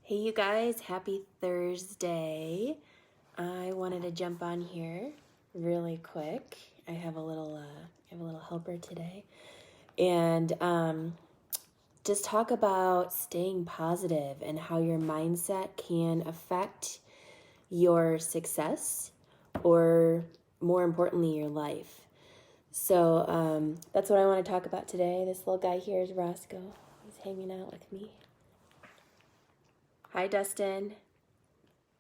Hey you guys, happy Thursday. I wanted to jump on here really quick. I have a little helper today. And just talk about staying positive and how your mindset can affect your success or more importantly your life. So that's what I want to talk about today. This little guy here is Roscoe. He's hanging out with me. Hi Dustin.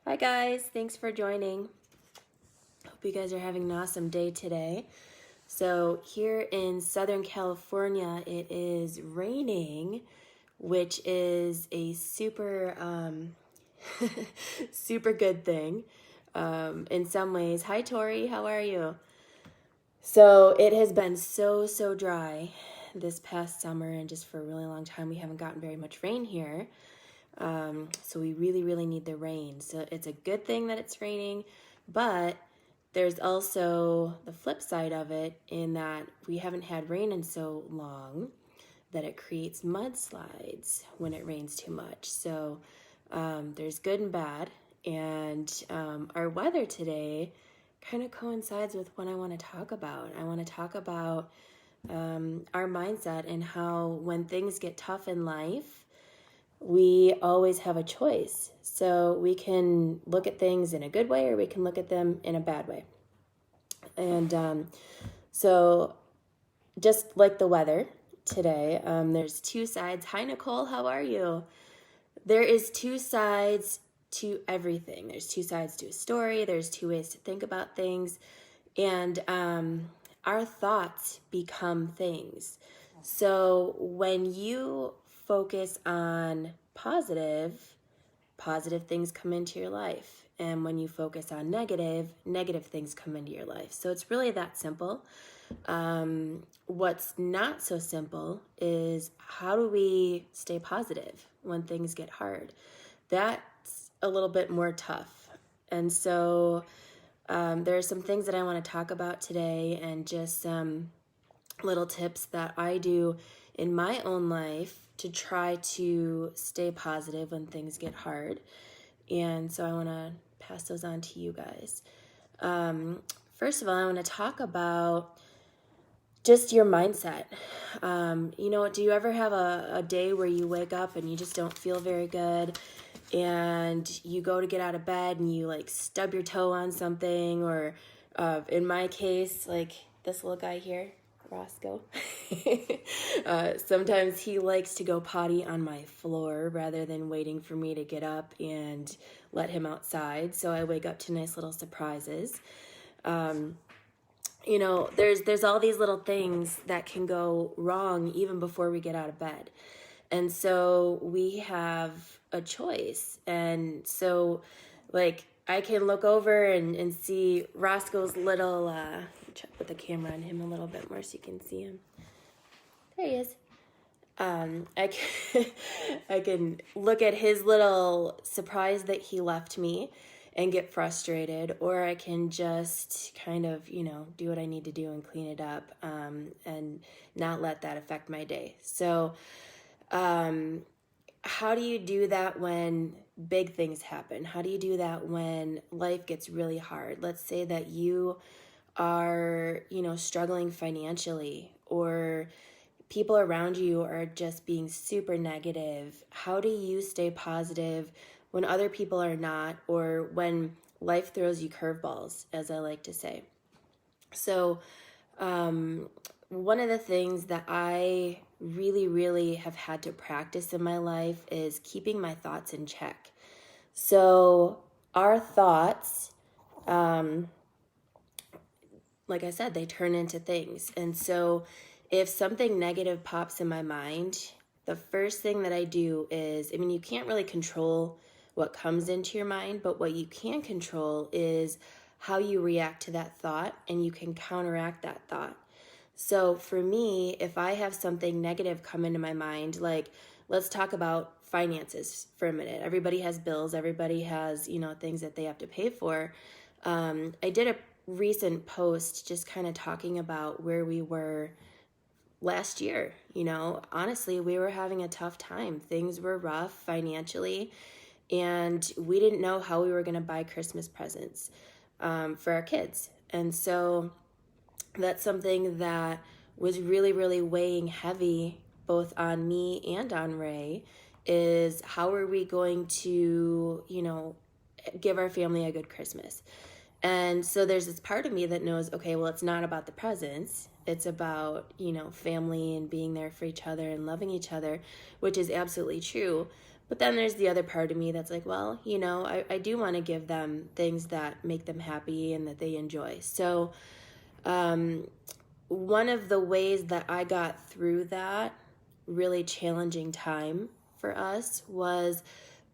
Hi guys, thanks for joining. Hope you guys are having an awesome day today. So here in Southern California, it is raining, which is a super, super good thing in some ways. Hi Tori, how are you? So it has been so dry this past summer, and just for a really long time we haven't gotten very much rain here. So we really need the rain. So it's a good thing that it's raining, but there's also the flip side of it in that we haven't had rain in so long that it creates mudslides when it rains too much. So there's good and bad. And our weather today kind of coincides with what I want to talk about. I want to talk about our mindset and how when things get tough in life, we always have a choice. So we can look at things in a good way or we can look at them in a bad way. And so just like the weather today, there's two sides. Hi, Nicole, how are you? There is two sides to everything. There's two sides to a story. There's two ways to think about things. And our thoughts become things. So when you focus on positive things come into your life. And when you focus on negative things come into your life. So it's really that simple. What's not so simple is how do we stay positive when things get hard? That's a little bit more tough. And so there are some things that I want to talk about today and just some little tips that I do in my own life to try to stay positive when things get hard. And so I want to pass those on to you guys. First of all, I want to talk about just your mindset. Do you ever have a day where you wake up and you just don't feel very good and you go to get out of bed and you like stub your toe on something, or in my case, like this little guy here, Roscoe. Sometimes he likes to go potty on my floor rather than waiting for me to get up and let him outside. So I wake up to nice little surprises. There's all these little things that can go wrong even before we get out of bed. And so we have a choice. And so like I can look over and see Roscoe's little, put the camera on him a little bit more so you can see him. There he is. I can look at his little surprise that he left me and get frustrated, or I can just kind of, do what I need to do and clean it up and not let that affect my day. So how do you do that when big things happen? How do you do that when life gets really hard? Let's say that you are, struggling financially, or people around you are just being super negative. How do you stay positive when other people are not, or when life throws you curveballs, as I like to say? So one of the things that I really have had to practice in my life is keeping my thoughts in check. So our thoughts, like I said, they turn into things. And so if something negative pops in my mind, the first thing that I do is, you can't really control what comes into your mind, but what you can control is how you react to that thought, and you can counteract that thought. So for me, if I have something negative come into my mind, like let's talk about finances for a minute. Everybody has bills. Everybody has, things that they have to pay for. I did a recent post just kind of talking about where we were last year. Honestly, we were having a tough time. Things were rough financially. and we didn't know how we were going to buy Christmas presents for our kids. And so that's something that was really, really weighing heavy both on me and on Ray, is how are we going to, give our family a good Christmas? And so there's this part of me that knows, okay, well, it's not about the presents. It's about, family and being there for each other and loving each other, which is absolutely true. But then there's the other part of me that's like, well, I do want to give them things that make them happy and that they enjoy. So one of the ways that I got through that really challenging time for us was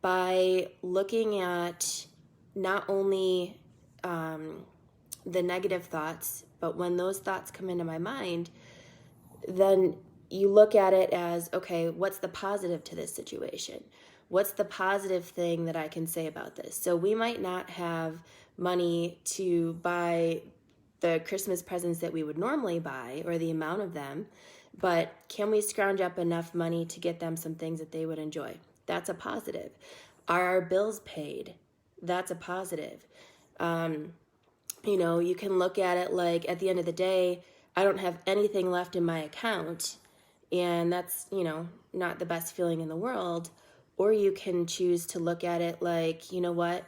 by looking at not only the negative thoughts, but when those thoughts come into my mind, then you look at it as, okay, what's the positive to this situation? What's the positive thing that I can say about this? So we might not have money to buy the Christmas presents that we would normally buy, or the amount of them, but can we scrounge up enough money to get them some things that they would enjoy? That's a positive. Are our bills paid? That's a positive. You can look at it like, at the end of the day, I don't have anything left in my account, and that's, not the best feeling in the world. Or you can choose to look at it like, you know what?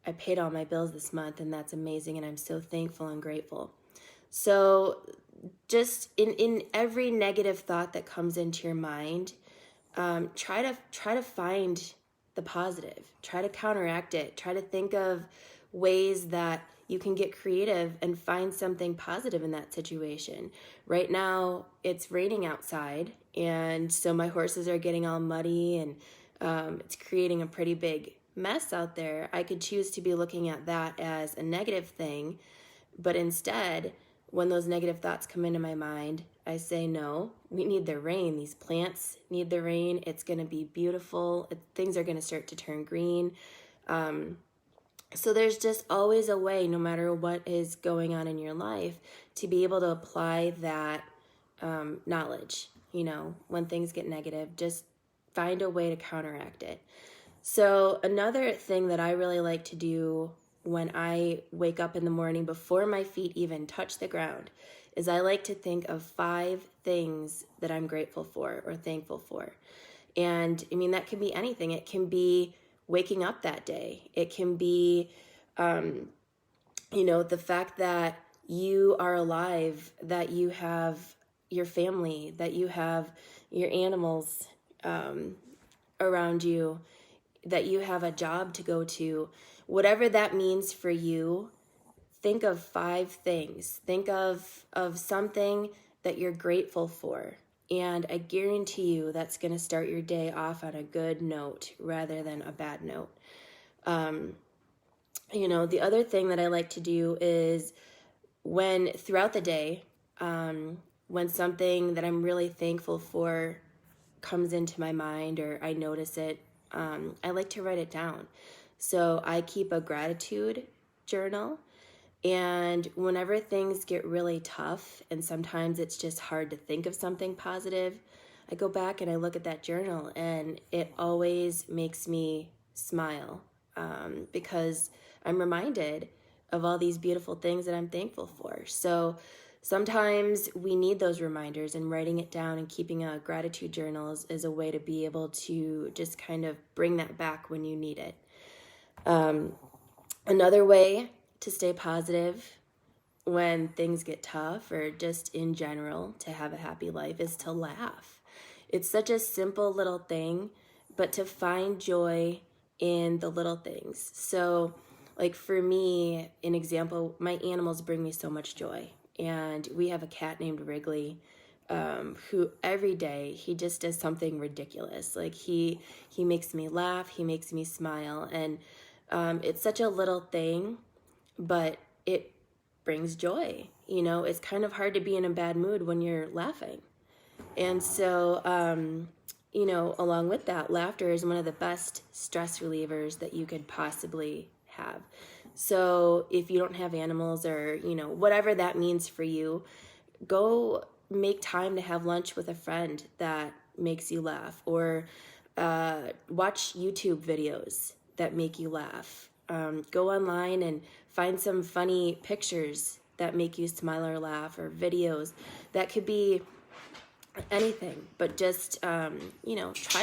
I paid all my bills this month, and that's amazing, and I'm so thankful and grateful. So just in every negative thought that comes into your mind, try to find the positive. Try to counteract it. Try to think of ways that you can get creative and find something positive in that situation. Right now, it's raining outside, and so my horses are getting all muddy, and it's creating a pretty big mess out there. I could choose to be looking at that as a negative thing, but instead, when those negative thoughts come into my mind, I say, no, we need the rain. These plants need the rain. It's going to be beautiful. Things are going to start to turn green. So there's just always a way, no matter what is going on in your life, to be able to apply that knowledge. When things get negative, just find a way to counteract it. So another thing that I really like to do when I wake up in the morning before my feet even touch the ground is I like to think of 5 things that I'm grateful for or thankful for. And that can be anything. It can be waking up that day. It can be, the fact that you are alive, that you have your family, that you have your animals around you, that you have a job to go to. Whatever that means for you, think of 5 things. Think of something that you're grateful for. And I guarantee you that's going to start your day off on a good note rather than a bad note. The other thing that I like to do is throughout the day, when something that I'm really thankful for comes into my mind or I notice it, I like to write it down. So I keep a gratitude journal. And whenever things get really tough, and sometimes it's just hard to think of something positive, I go back and I look at that journal, and it always makes me smile because I'm reminded of all these beautiful things that I'm thankful for. So sometimes we need those reminders, and writing it down and keeping a gratitude journal is a way to be able to just kind of bring that back when you need it. Another way to stay positive when things get tough, or just in general to have a happy life, is to laugh. It's such a simple little thing, but to find joy in the little things. So like for me, an example, my animals bring me so much joy. And we have a cat named Wrigley, who every day he just does something ridiculous. Like he makes me laugh, he makes me smile, and it's such a little thing, but it brings joy. It's kind of hard to be in a bad mood when you're laughing. And so, along with that, laughter is one of the best stress relievers that you could possibly have. So if you don't have animals, or, whatever that means for you, go make time to have lunch with a friend that makes you laugh, or watch YouTube videos that make you laugh. Go online and find some funny pictures that make you smile or laugh, or videos. That could be anything, but just, try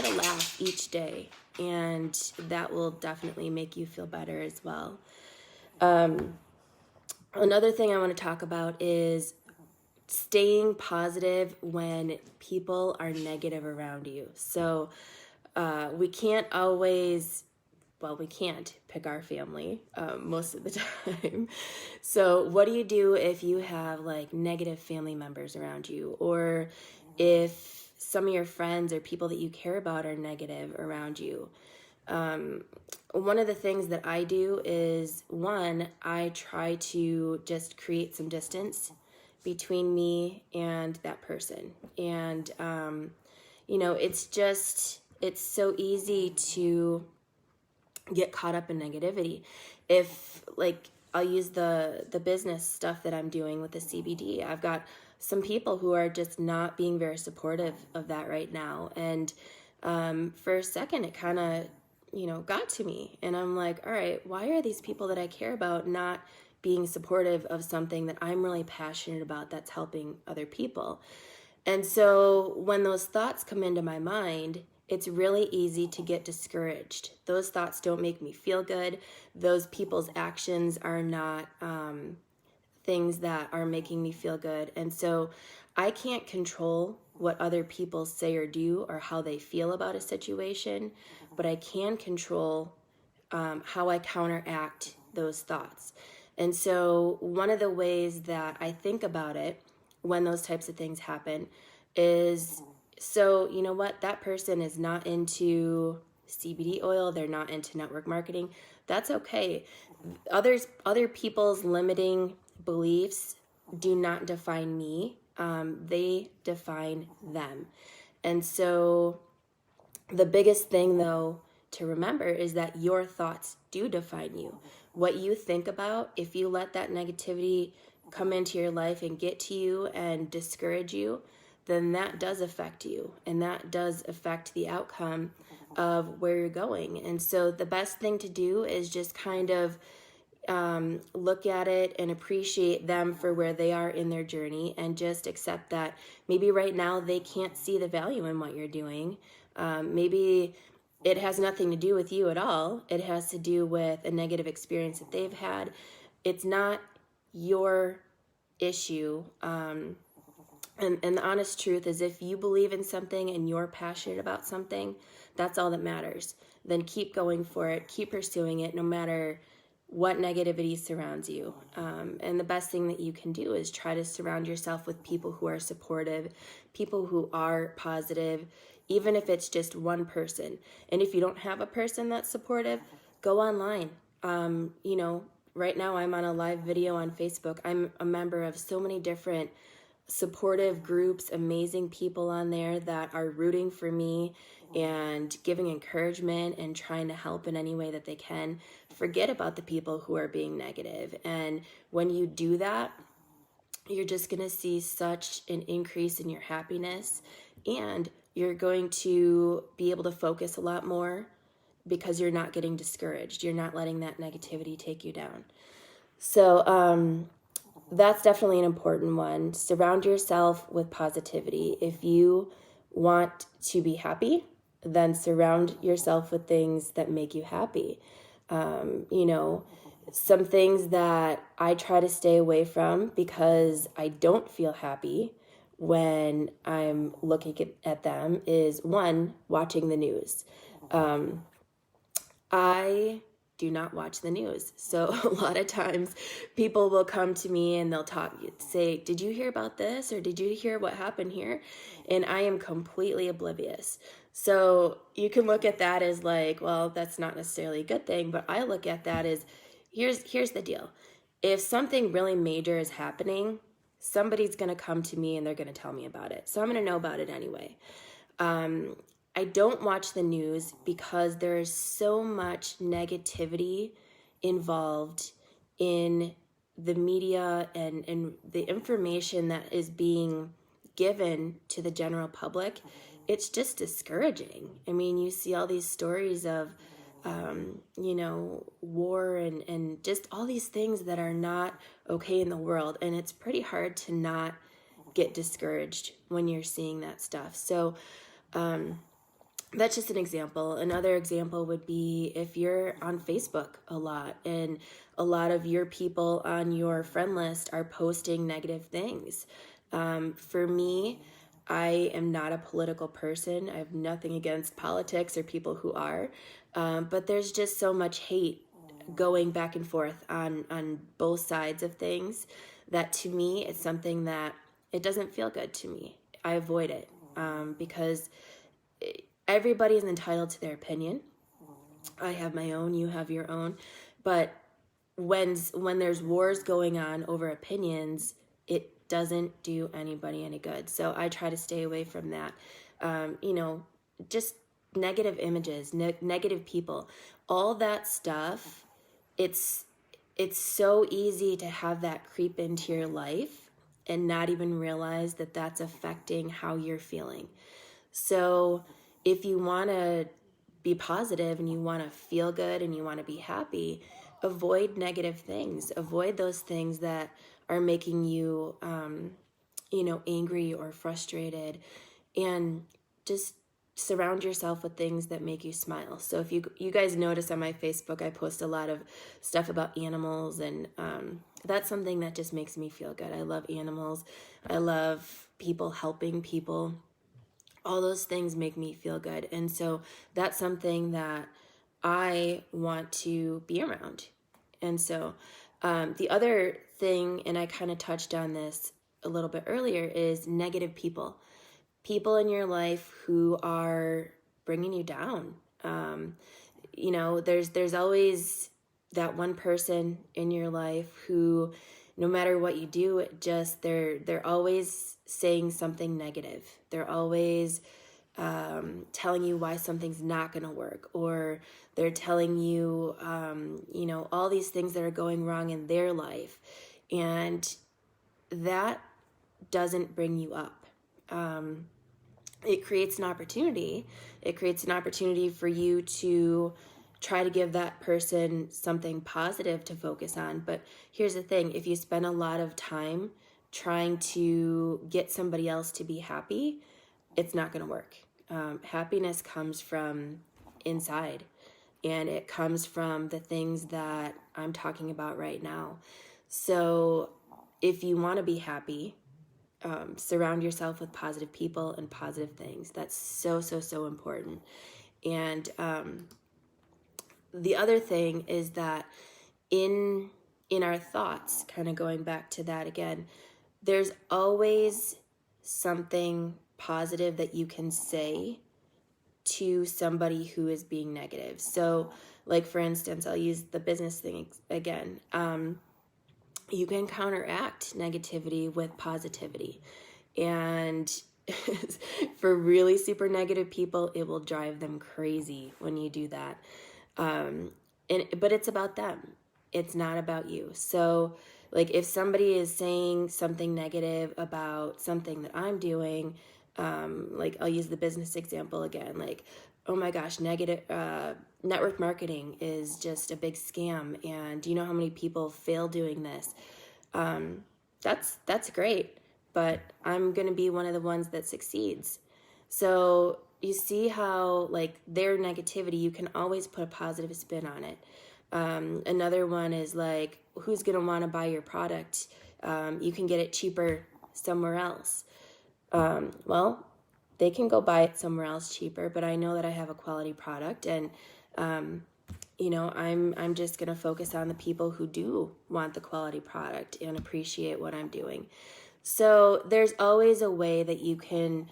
to laugh each day, and that will definitely make you feel better as well. Another thing I want to talk about is staying positive when people are negative around you. So we can't always, we can't pick our family most of the time. So what do you do if you have like negative family members around you, or if some of your friends or people that you care about are negative around you? One of the things that I do is, one, I try to just create some distance between me and that person. And, it's so easy to get caught up in negativity. If, like, I'll use the business stuff that I'm doing with the CBD. I've got some people who are just not being very supportive of that right now. And for a second, it kind of, got to me. And I'm like, all right, why are these people that I care about not being supportive of something that I'm really passionate about that's helping other people? And so when those thoughts come into my mind, it's really easy to get discouraged. Those thoughts don't make me feel good. Those people's actions are not things that are making me feel good. And so I can't control what other people say or do or how they feel about a situation, but I can control how I counteract those thoughts. And so one of the ways that I think about it when those types of things happen is, so you know what, that person is not into CBD oil, they're not into network marketing. That's okay. Other people's limiting beliefs do not define me. They define them. And so the biggest thing, though, to remember is that your thoughts do define you. What you think about, if you let that negativity come into your life and get to you and discourage you, then that does affect you, and that does affect the outcome of where you're going. And so the best thing to do is just kind of look at it and appreciate them for where they are in their journey, and just accept that maybe right now they can't see the value in what you're doing. Maybe it has nothing to do with you at all. It has to do with a negative experience that they've had. It's not your issue. And the honest truth is, if you believe in something and you're passionate about something, that's all that matters. Then keep going for it. Keep pursuing it, no matter what negativity surrounds you. And the best thing that you can do is try to surround yourself with people who are supportive, people who are positive, even if it's just one person. And if you don't have a person that's supportive, go online. Right now I'm on a live video on Facebook. I'm a member of so many different supportive groups, amazing people on there that are rooting for me and giving encouragement and trying to help in any way that they can. Forget about the people who are being negative. And when you do that, you're just going to see such an increase in your happiness, and you're going to be able to focus a lot more because you're not getting discouraged. You're not letting that negativity take you down. So that's definitely an important one. Surround yourself with positivity. If you want to be happy, then surround yourself with things that make you happy. Some things that I try to stay away from because I don't feel happy when I'm looking at them is, one, watching the news. I do not watch the news. So a lot of times people will come to me and they'll say, did you hear about this? Or did you hear what happened here? And I am completely oblivious. So you can look at that as like, well, that's not necessarily a good thing. But I look at that as, here's the deal. If something really major is happening, somebody's going to come to me and they're going to tell me about it. So I'm going to know about it anyway. I don't watch the news because there is so much negativity involved in the media and the information that is being given to the general public. It's just discouraging. I mean, you see all these stories of war and just all these things that are not okay in the world. And it's pretty hard to not get discouraged when you're seeing that stuff. So that's just an example. Another example would be if you're on Facebook a lot and a lot of your people on your friend list are posting negative things. For me, I am not a political person. I have nothing against politics or people who are. But there's just so much hate going back and forth on both sides of things that to me, it's something that it doesn't feel good to me. I avoid it because everybody is entitled to their opinion. I have my own, you have your own. But when there's wars going on over opinions, it doesn't do anybody any good. So I try to stay away from that. Just negative images, negative people, all that stuff. It's so easy to have that creep into your life and not even realize that that's affecting how you're feeling. So if you want to be positive and you want to feel good and you want to be happy, avoid negative things. Avoid those things that are making you, angry or frustrated, and just surround yourself with things that make you smile. So if you guys notice on my Facebook, I post a lot of stuff about animals, and that's something that just makes me feel good. I love animals. I love people helping people. All those things make me feel good. And so that's something that I want to be around. And so the other thing, and I kind of touched on this a little bit earlier, is negative people. People in your life who are bringing you down. There's always that one person in your life who, no matter what you do, they're always saying something negative. They're always telling you why something's not going to work, or they're telling you, all these things that are going wrong in their life, and that doesn't bring you up. It creates an opportunity. It creates an opportunity for you to try to give that person something positive to focus on. But here's the thing, if you spend a lot of time trying to get somebody else to be happy, it's not going to work. Happiness comes from inside, and it comes from the things that I'm talking about right now. So if you want to be happy, surround yourself with positive people and positive things. That's so, so, so important. And the other thing is that in our thoughts, kind of going back to that again, there's always something positive that you can say to somebody who is being negative. So, like, for instance, I'll use the business thing again. You can counteract negativity with positivity. And for really super negative people, it will drive them crazy when you do that. But it's about them. It's not about you. So, like, if somebody is saying something negative about something that I'm doing, like, I'll use the business example again, like, oh my gosh, negative network marketing is just a big scam, and do you know how many people fail doing this? That's great, but I'm gonna be one of the ones that succeeds. So you see how, like, their negativity, you can always put a positive spin on it. Another one is like, who's gonna want to buy your product? You can get it cheaper somewhere else. Well, they can go buy it somewhere else cheaper, but I know that I have a quality product, and I'm just going to focus on the people who do want the quality product and appreciate what I'm doing. So there's always a way that you can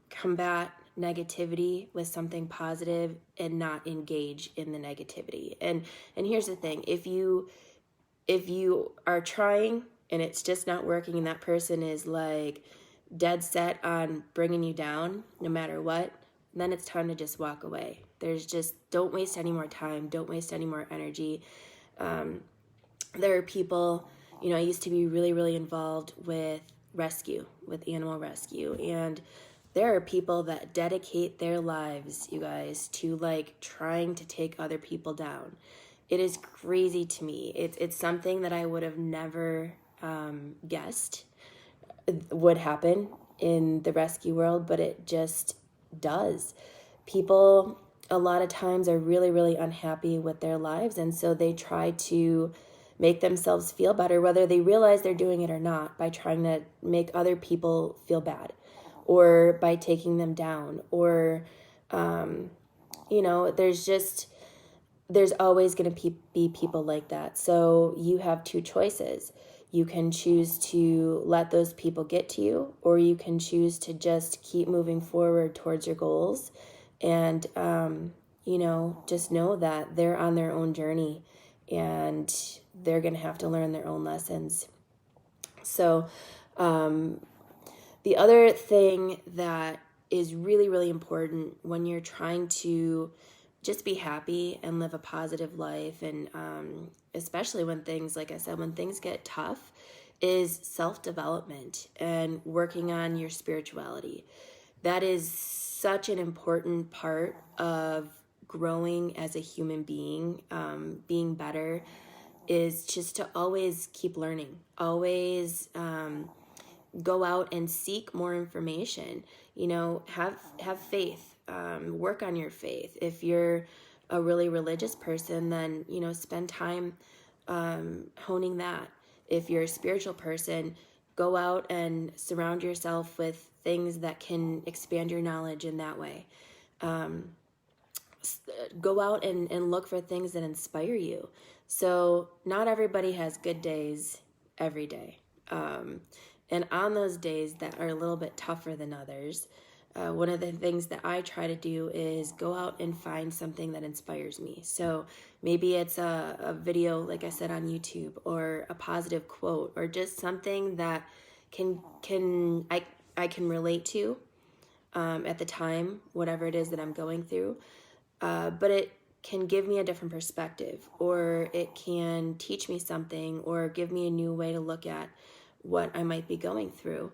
combat negativity with something positive and not engage in the negativity. And here's the thing, if you are trying and it's just not working, and that person is like dead set on bringing you down no matter what, then it's time to just walk away. Don't waste any more time. Don't waste any more energy. There are people, I used to be really, really involved with animal rescue. And there are people that dedicate their lives, you guys, to like trying to take other people down. It is crazy to me. It's something that I would have never guessed would happen in the rescue world, but it just does. People a lot of times are really, really unhappy with their lives, and so they try to make themselves feel better, whether they realize they're doing it or not, by trying to make other people feel bad or by taking them down, or there's always going to be people like that. So you have two choices. You can choose to let those people get to you, or you can choose to just keep moving forward towards your goals. And, just know that they're on their own journey and they're going to have to learn their own lessons. So the other thing that is really, really important when you're trying to just be happy and live a positive life, and especially when things, like I said, when things get tough, is self-development and working on your spirituality. That is such an important part of growing as a human being, being better, is just to always keep learning, always go out and seek more information. Have faith, work on your faith. If you're a really religious person, then spend time honing that. If you're a spiritual person, go out and surround yourself with things that can expand your knowledge in that way. Go out and look for things that inspire you. So not everybody has good days every day. And on those days that are a little bit tougher than others, one of the things that I try to do is go out and find something that inspires me. So maybe it's a video, like I said, on YouTube, or a positive quote, or just something that I can relate to at the time, whatever it is that I'm going through. But it can give me a different perspective, or it can teach me something, or give me a new way to look at what I might be going through.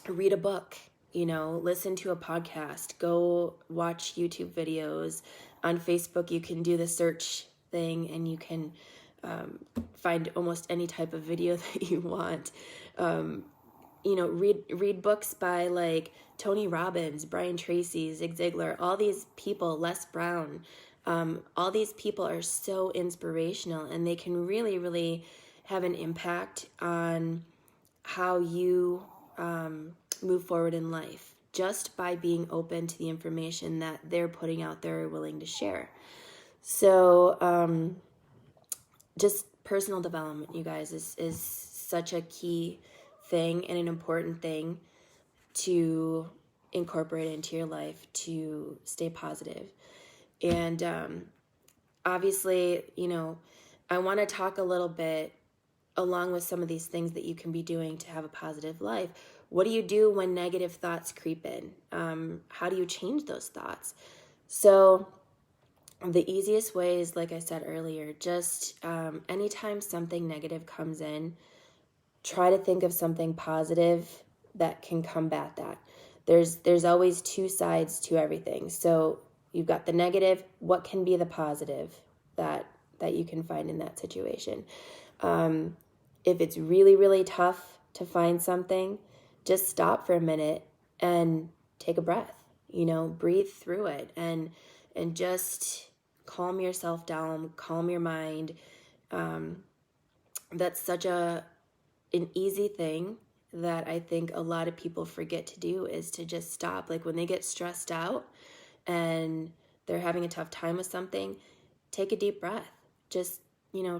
Read a book, listen to a podcast, go watch YouTube videos. On Facebook, you can do the search thing and you can find almost any type of video that you want. Read books by like Tony Robbins, Brian Tracy, Zig Ziglar, all these people, Les Brown. All these people are so inspirational, and they can really, really have an impact on how you move forward in life, just by being open to the information that they're putting out there or willing to share. So just personal development, you guys, is such a key thing and an important thing to incorporate into your life to stay positive. And obviously, I want to talk a little bit along with some of these things that you can be doing to have a positive life. What do you do when negative thoughts creep in? How do you change those thoughts? So the easiest way is, like I said earlier, just anytime something negative comes in, try to think of something positive that can combat that. There's always two sides to everything. So you've got the negative. What can be the positive that you can find in that situation? If it's really, really tough to find something, just stop for a minute and take a breath, breathe through it and just calm yourself down, calm your mind. That's such an easy thing that I think a lot of people forget to do, is to just stop. Like when they get stressed out and they're having a tough time with something, take a deep breath. Just,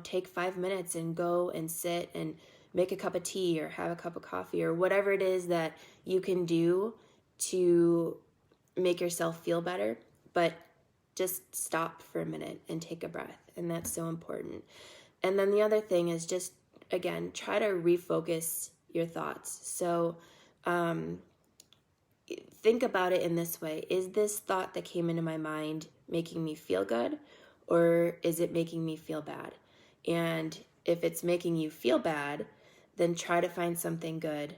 take 5 minutes and go and sit and make a cup of tea or have a cup of coffee or whatever it is that you can do to make yourself feel better. But just stop for a minute and take a breath. And that's so important. And then the other thing is just, again, try to refocus your thoughts. So think about it in this way. Is this thought that came into my mind making me feel good, or is it making me feel bad? And if it's making you feel bad, then try to find something good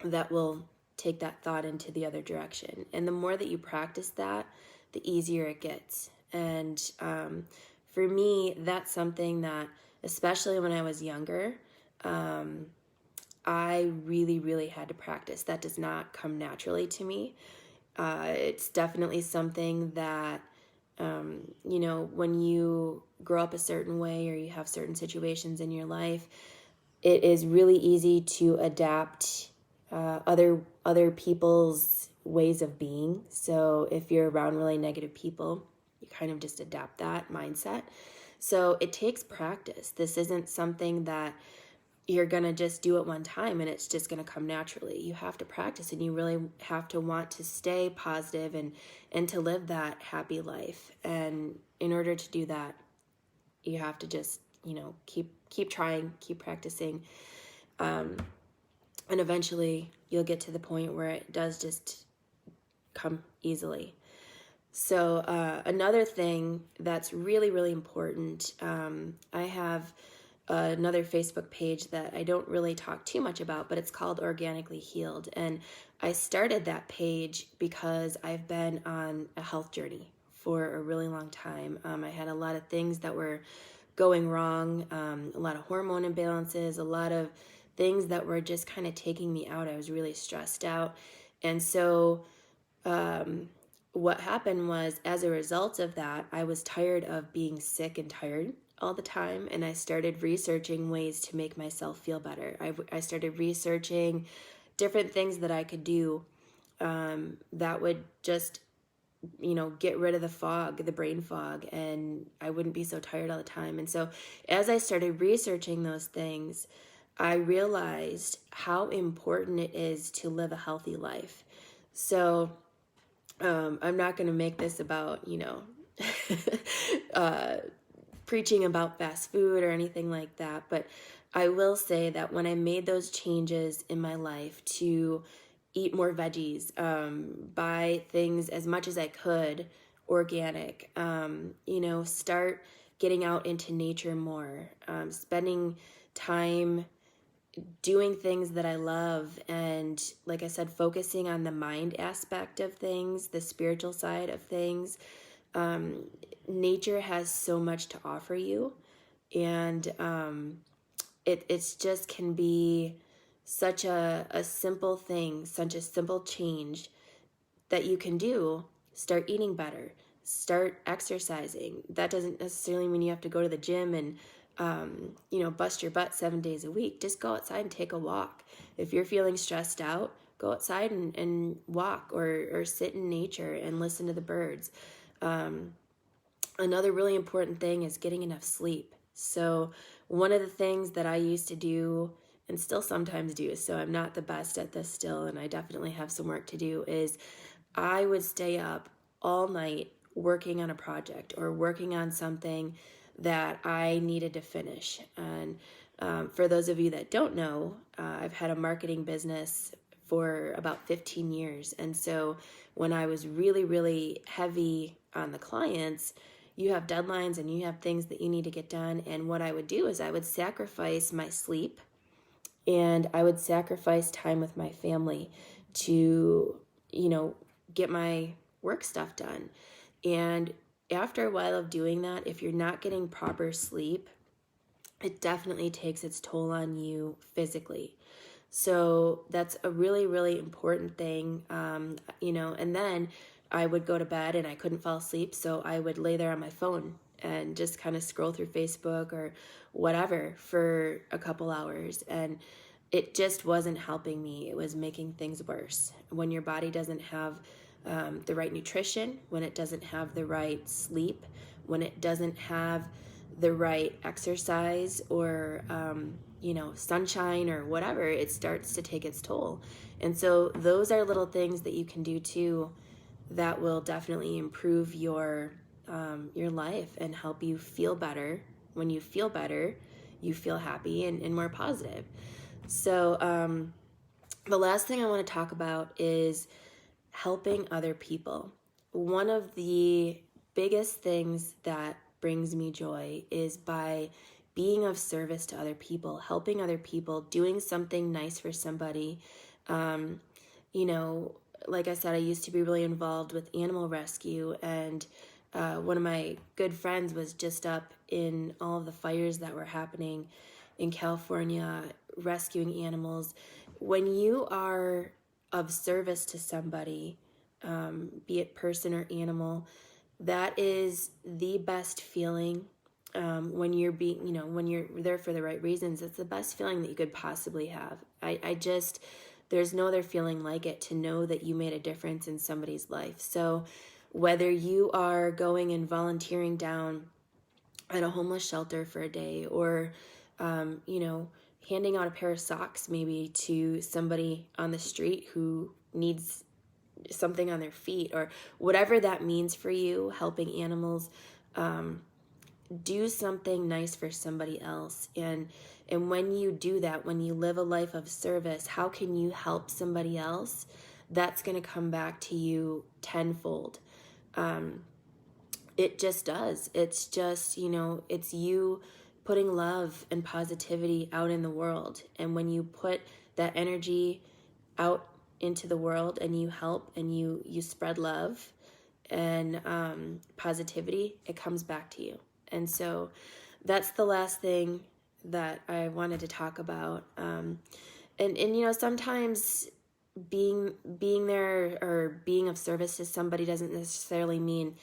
that will take that thought into the other direction. And the more that you practice that, the easier it gets. And for me, that's something that, especially when I was younger, I really, really had to practice. That does not come naturally to me. It's definitely something that, when you grow up a certain way or you have certain situations in your life, it is really easy to adapt other people's ways of being. So if you're around really negative people, you kind of just adapt that mindset. So it takes practice. This isn't something that you're going to just do it one time and it's just going to come naturally. You have to practice, and you really have to want to stay positive and to live that happy life. And in order to do that, you have to just, keep trying, keep practicing. And eventually you'll get to the point where it does just come easily. So another thing that's really, really important, I have another Facebook page that I don't really talk too much about, but it's called Organically Healed. And I started that page because I've been on a health journey for a really long time. I had a lot of things that were going wrong, a lot of hormone imbalances, a lot of things that were just kind of taking me out. I was really stressed out. And so what happened was, as a result of that, I was tired of being sick and tired all the time, and I started researching ways to make myself feel better. I started researching different things that I could do that would just, get rid of the brain fog, and I wouldn't be so tired all the time. And so as I started researching those things, I realized how important it is to live a healthy life. So I'm not going to make this about, preaching about fast food or anything like that, but I will say that when I made those changes in my life to eat more veggies, buy things as much as I could organic, start getting out into nature more, spending time doing things that I love, and like I said, focusing on the mind aspect of things, the spiritual side of things. Nature has so much to offer you, and it's just can be such a simple thing, such a simple change that you can do. Start eating better, start exercising. That doesn't necessarily mean you have to go to the gym and bust your butt 7 days a week. Just go outside and take a walk. If you're feeling stressed out, go outside and walk, or sit in nature and listen to the birds. Another really important thing is getting enough sleep. So one of the things that I used to do, and still sometimes do, so I'm not the best at this still, and I definitely have some work to do, is I would stay up all night working on a project or working on something that I needed to finish. And for those of you that don't know, I've had a marketing business for about 15 years. And so when I was really, really heavy on the clients, you have deadlines and you have things that you need to get done. And what I would do is I would sacrifice my sleep, and I would sacrifice time with my family to, get my work stuff done. And after a while of doing that, if you're not getting proper sleep, it definitely takes its toll on you physically. So that's a really, really important thing, and then I would go to bed and I couldn't fall asleep, so I would lay there on my phone and just kind of scroll through Facebook or whatever for a couple hours, and it just wasn't helping me. It was making things worse. When your body doesn't have the right nutrition, when it doesn't have the right sleep, when it doesn't have the right exercise or sunshine or whatever, it starts to take its toll. And so those are little things that you can do too that will definitely improve your life and help you feel better. When you feel better, you feel happy and more positive. So the last thing I want to talk about is helping other people. One of the biggest things that brings me joy is by being of service to other people, helping other people, doing something nice for somebody, You know, like I said, I used to be really involved with animal rescue, and one of my good friends was just up in all of the fires that were happening in California, rescuing animals. When you are of service to somebody, be it person or animal, that is the best feeling. When you're being, you know, when you're there for the right reasons, it's the best feeling that you could possibly have. I just, there's no other feeling like it, to know that you made a difference in somebody's life. So whether you are going and volunteering down at a homeless shelter for a day, or, you know, handing out a pair of socks maybe to somebody on the street who needs something on their feet, or whatever that means for you, helping animals, do something nice for somebody else. And when you do that, when you live a life of service, how can you help somebody else? That's going to come back to you tenfold. It just does. It's just, you know, it's you putting love and positivity out in the world. And when you put that energy out into the world, and you help, and you spread love and positivity, it comes back to you. And so that's the last thing that I wanted to talk about. And you know, sometimes being there or being of service to somebody doesn't necessarily mean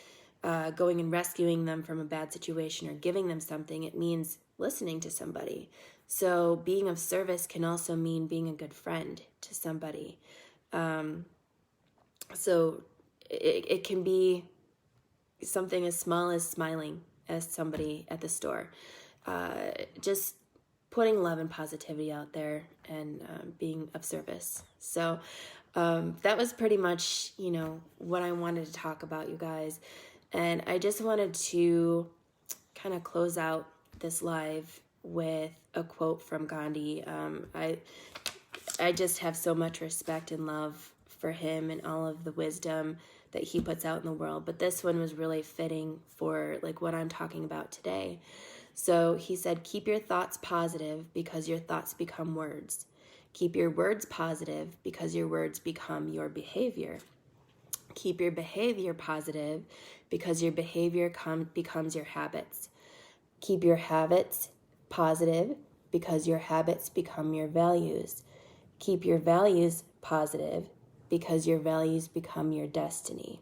going and rescuing them from a bad situation or giving them something. It means listening to somebody. So being of service can also mean being a good friend to somebody. So it can be something as small as smiling as somebody at the store. Just putting love and positivity out there, and being of service. So that was pretty much, you know, what I wanted to talk about, you guys. And I just wanted to kind of close out this live with a quote from Gandhi. I just have so much respect and love for him and all of the wisdom that he puts out in the world. But this one was really fitting for like what I'm talking about today. So he said, keep your thoughts positive because your thoughts become words. Keep your words positive because your words become your behavior. Keep your behavior positive because your behavior becomes your habits. Keep your habits positive because your habits become your values. Keep your values positive because your values become your destiny.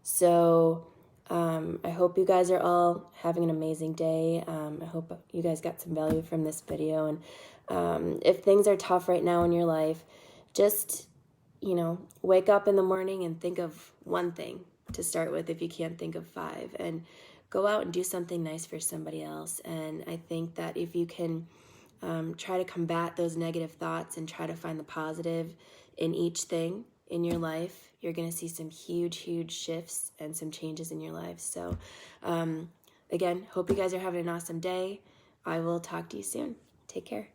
So I hope you guys are all having an amazing day. I hope you guys got some value from this video. And if things are tough right now in your life, just, you know, wake up in the morning and think of one thing to start with if you can't think of 5. And go out and do something nice for somebody else. And I think that if you can try to combat those negative thoughts and try to find the positive in each thing in your life, you're going to see some huge shifts and some changes in your life. So again, hope you guys are having an awesome day. I will talk to you soon. Take care.